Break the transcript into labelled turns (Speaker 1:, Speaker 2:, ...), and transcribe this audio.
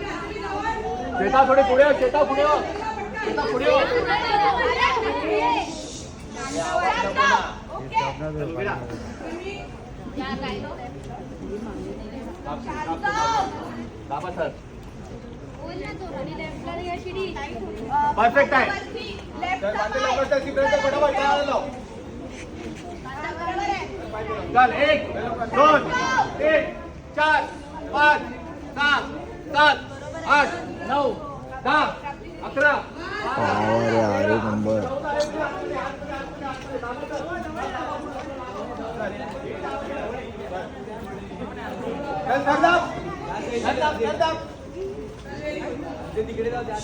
Speaker 1: चेता थोडे पुढे हो, चेता पुढे हो, चेता पुढे हो. परफेक्ट आहे. चल 1 2 3 4 5 6 7 8 9 10 11
Speaker 2: अरे नंबर
Speaker 1: तिकडे जाऊ द्या.